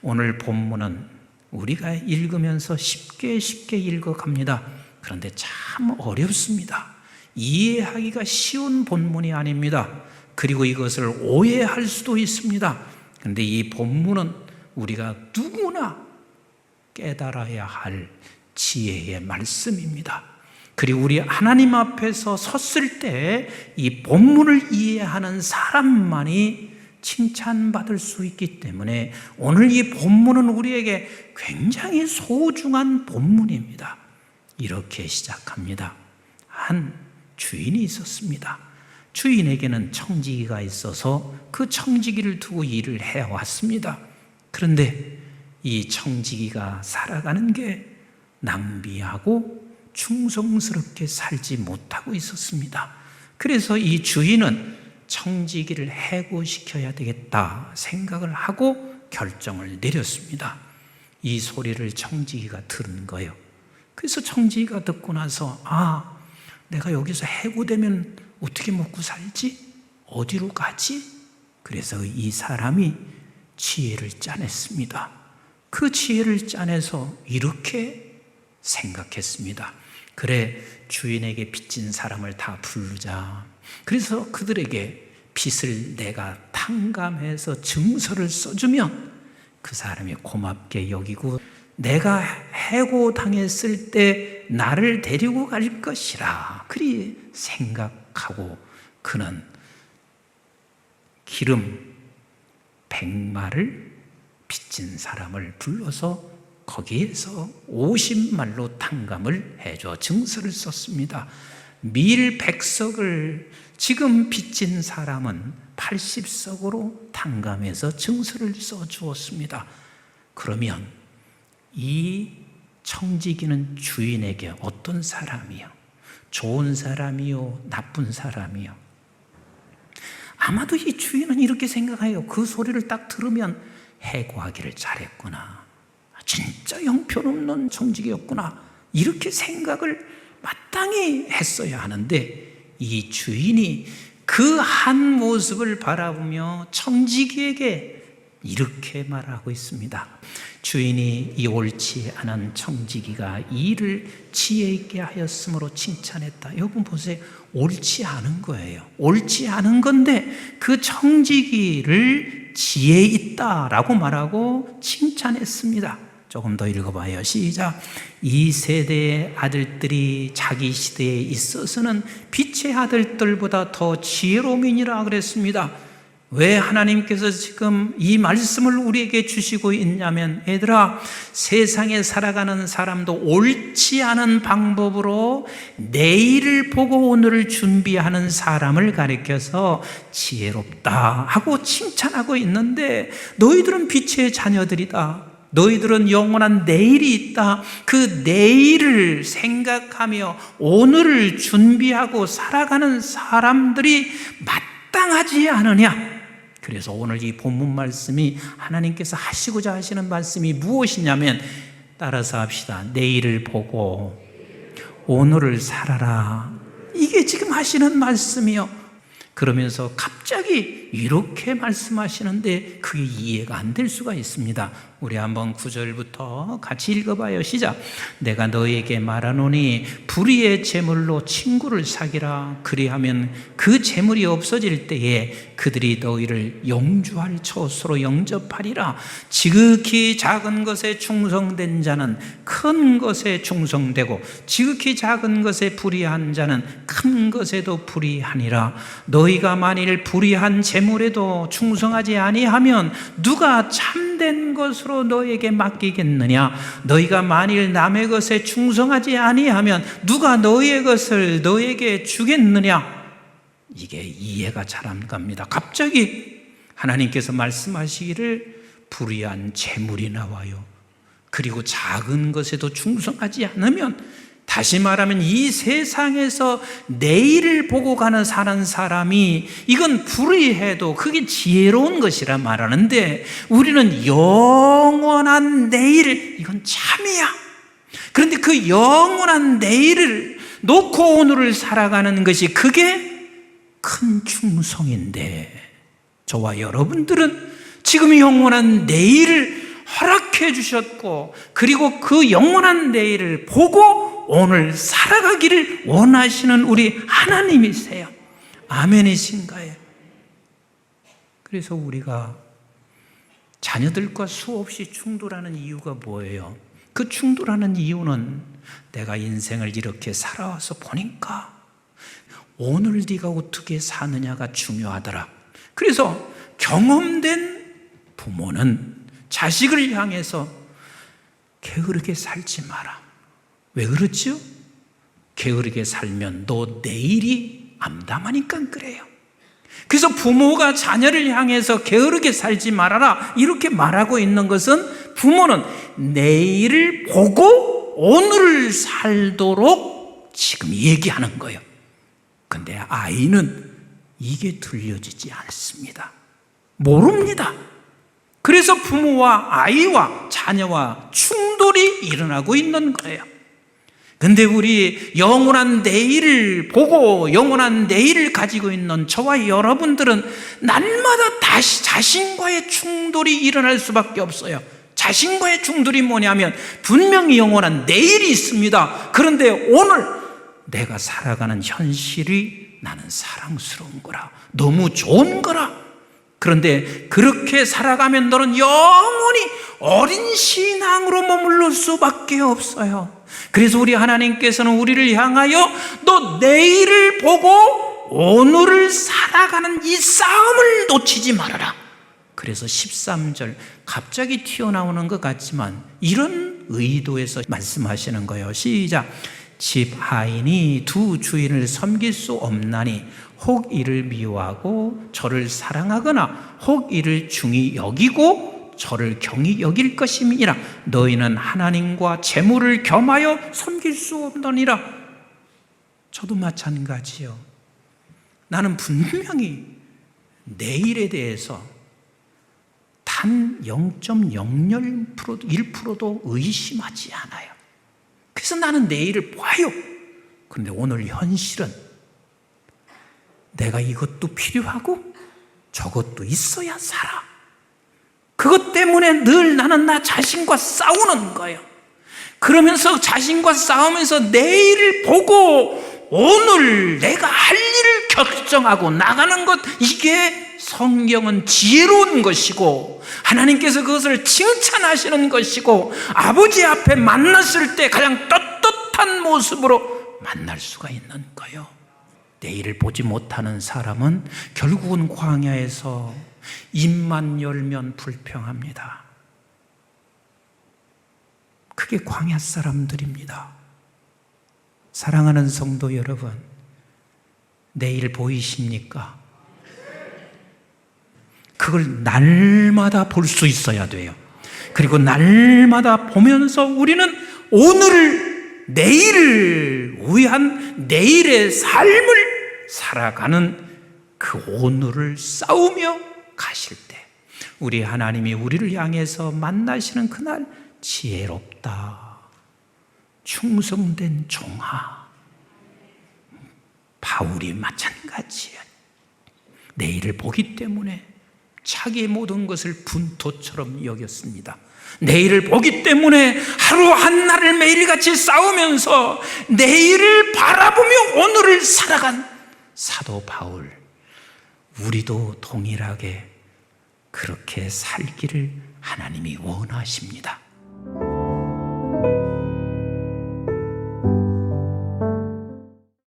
오늘 본문은 우리가 읽으면서 쉽게 읽어갑니다. 그런데 참 어렵습니다. 이해하기가 쉬운 본문이 아닙니다. 그리고 이것을 오해할 수도 있습니다. 그런데 이 본문은 우리가 누구나 깨달아야 할 지혜의 말씀입니다. 그리고 우리 하나님 앞에서 섰을 때 이 본문을 이해하는 사람만이 칭찬받을 수 있기 때문에 오늘 이 본문은 우리에게 굉장히 소중한 본문입니다. 이렇게 시작합니다. 한 주인이 있었습니다. 주인에게는 청지기가 있어서 그 청지기를 두고 일을 해왔습니다. 그런데 이 청지기가 살아가는 게 낭비하고 충성스럽게 살지 못하고 있었습니다. 그래서 이 주인은 청지기를 해고시켜야 되겠다 생각을 하고 결정을 내렸습니다. 이 소리를 청지기가 들은 거예요. 그래서 청지기가 듣고 나서 내가 여기서 해고되면 어떻게 먹고 살지? 어디로 가지? 그래서 이 사람이 지혜를 짜냈습니다. 그 지혜를 짜내서 이렇게 생각했습니다. 그래, 주인에게 빚진 사람을 다 부르자. 그래서 그들에게 빚을 내가 탕감해서 증서를 써주면 그 사람이 고맙게 여기고 내가 해고당했을 때 나를 데리고 갈 것이라 그리 생각하고 그는 기름 100마를 빚진 사람을 불러서 거기에서 50말로 탕감을 해줘 증서를 썼습니다. 밀 100석을 지금 빚진 사람은 80석으로 탕감해서 증서를 써주었습니다. 그러면 이 청지기는 주인에게 어떤 사람이요? 좋은 사람이요? 나쁜 사람이요? 아마도 이 주인은 이렇게 생각해요. 그 소리를 딱 들으면 해고하기를 잘했구나. 진짜 형편없는 청지기였구나. 이렇게 생각을 마땅히 했어야 하는데 이 주인이 그 한 모습을 바라보며 청지기에게 이렇게 말하고 있습니다. 주인이 이 옳지 않은 청지기가 일을 지혜 있게 하였으므로 칭찬했다. 여러분 보세요. 옳지 않은 거예요. 옳지 않은 건데 그 청지기를 지혜 있다라고 말하고 칭찬했습니다. 조금 더 읽어봐요. 시작. 이 세대의 아들들이 자기 시대에 있어서는 빛의 아들들보다 더 지혜로움이니라 그랬습니다. 왜 하나님께서 지금 이 말씀을 우리에게 주시고 있냐면, 얘들아, 세상에 살아가는 사람도 옳지 않은 방법으로 내일을 보고 오늘을 준비하는 사람을 가리켜서 지혜롭다 하고 칭찬하고 있는데, 너희들은 빛의 자녀들이다. 너희들은 영원한 내일이 있다. 그 내일을 생각하며 오늘을 준비하고 살아가는 사람들이 마땅하지 않으냐? 그래서 오늘 이 본문 말씀이 하나님께서 하시고자 하시는 말씀이 무엇이냐면, 따라서 합시다. 내일을 보고 오늘을 살아라. 이게 지금 하시는 말씀이요. 그러면서 갑자기 이렇게 말씀하시는데 그게 이해가 안 될 수가 있습니다. 우리 한번 9절부터 같이 읽어봐요. 시작. 내가 너에게 말하노니 불의의 재물로 친구를 사귀라. 그리하면 그 재물이 없어질 때에 그들이 너희를 영주할 처소로 영접하리라. 지극히 작은 것에 충성된 자는 큰 것에 충성되고 지극히 작은 것에 불의한 자는 큰 것에도 불의하니라. 너희가 만일 불의한 재물에도 충성하지 아니하면 누가 참된 것으로 너에게 맡기겠느냐? 너희가 만일 남의 것에 충성하지 아니하면 누가 너희의 것을 너에게 주겠느냐? 이게 이해가 잘 안 갑니다. 갑자기 하나님께서 말씀하시기를 불의한 재물이 나와요. 그리고 작은 것에도 충성하지 않으면, 다시 말하면 이 세상에서 내일을 보고 사는 사람이 이건 불의해도 그게 지혜로운 것이라 말하는데, 우리는 영원한 내일, 이건 참이야. 그런데 그 영원한 내일을 놓고 오늘을 살아가는 것이 그게 큰 충성인데 저와 여러분들은 지금 영원한 내일을 허락해 주셨고, 그리고 그 영원한 내일을 보고 오늘 살아가기를 원하시는 우리 하나님이세요. 아멘이신가요? 그래서 우리가 자녀들과 수없이 충돌하는 이유가 뭐예요? 그 충돌하는 이유는 내가 인생을 이렇게 살아와서 보니까 오늘 네가 어떻게 사느냐가 중요하더라. 그래서 경험된 부모는 자식을 향해서 게으르게 살지 마라. 왜 그렇죠? 게으르게 살면 너 내일이 암담하니까 그래요. 그래서 부모가 자녀를 향해서 게으르게 살지 말아라 이렇게 말하고 있는 것은, 부모는 내일을 보고 오늘을 살도록 지금 얘기하는 거예요. 근데 아이는 이게 들려지지 않습니다. 모릅니다. 그래서 부모와 아이와 자녀와 충돌이 일어나고 있는 거예요. 근데 우리 영원한 내일을 보고 영원한 내일을 가지고 있는 저와 여러분들은 날마다 다시 자신과의 충돌이 일어날 수밖에 없어요. 자신과의 충돌이 뭐냐면 분명히 영원한 내일이 있습니다. 그런데 오늘 내가 살아가는 현실이 나는 사랑스러운 거라, 너무 좋은 거라. 그런데 그렇게 살아가면 너는 영원히 어린 신앙으로 머물러 수밖에 없어요. 그래서 우리 하나님께서는 우리를 향하여 너 내일을 보고 오늘을 살아가는 이 싸움을 놓치지 말아라. 그래서 13절 갑자기 튀어나오는 것 같지만 이런 의도에서 말씀하시는 거예요. 시작. 집 하인이 두 주인을 섬길 수 없나니 혹 이를 미워하고 저를 사랑하거나 혹 이를 중히 여기고 저를 경히 여길 것임이라. 너희는 하나님과 재물을 겸하여 섬길 수 없느니라. 저도 마찬가지요. 나는 분명히 내일에 대해서 단 0.01%도 의심하지 않아요. 그래서 나는 내일을 봐요. 그런데 오늘 현실은 내가 이것도 필요하고 저것도 있어야 살아. 그것 때문에 늘 나는 나 자신과 싸우는 거예요. 그러면서 자신과 싸우면서 내일을 보고 오늘 내가 할 일을 결정하고 나가는 것, 이게 성경은 지혜로운 것이고 하나님께서 그것을 칭찬하시는 것이고 아버지 앞에 만났을 때 가장 떳떳한 모습으로 만날 수가 있는 거예요. 내일을 보지 못하는 사람은 결국은 광야에서 입만 열면 불평합니다. 그게 광야 사람들입니다. 사랑하는 성도 여러분, 내일 보이십니까? 그걸 날마다 볼 수 있어야 돼요. 그리고 날마다 보면서 우리는 오늘을, 내일을 위한 내일의 삶을 살아가는 그 오늘을 싸우며 가실 때 우리 하나님이 우리를 향해서 만나시는 그날, 지혜롭다, 충성된 종아. 바울이 마찬가지예요. 내일을 보기 때문에 자기의 모든 것을 분토처럼 여겼습니다. 내일을 보기 때문에 하루 한날을 매일같이 싸우면서 내일을 바라보며 오늘을 살아간 사도 바울. 우리도 동일하게 그렇게 살기를 하나님이 원하십니다.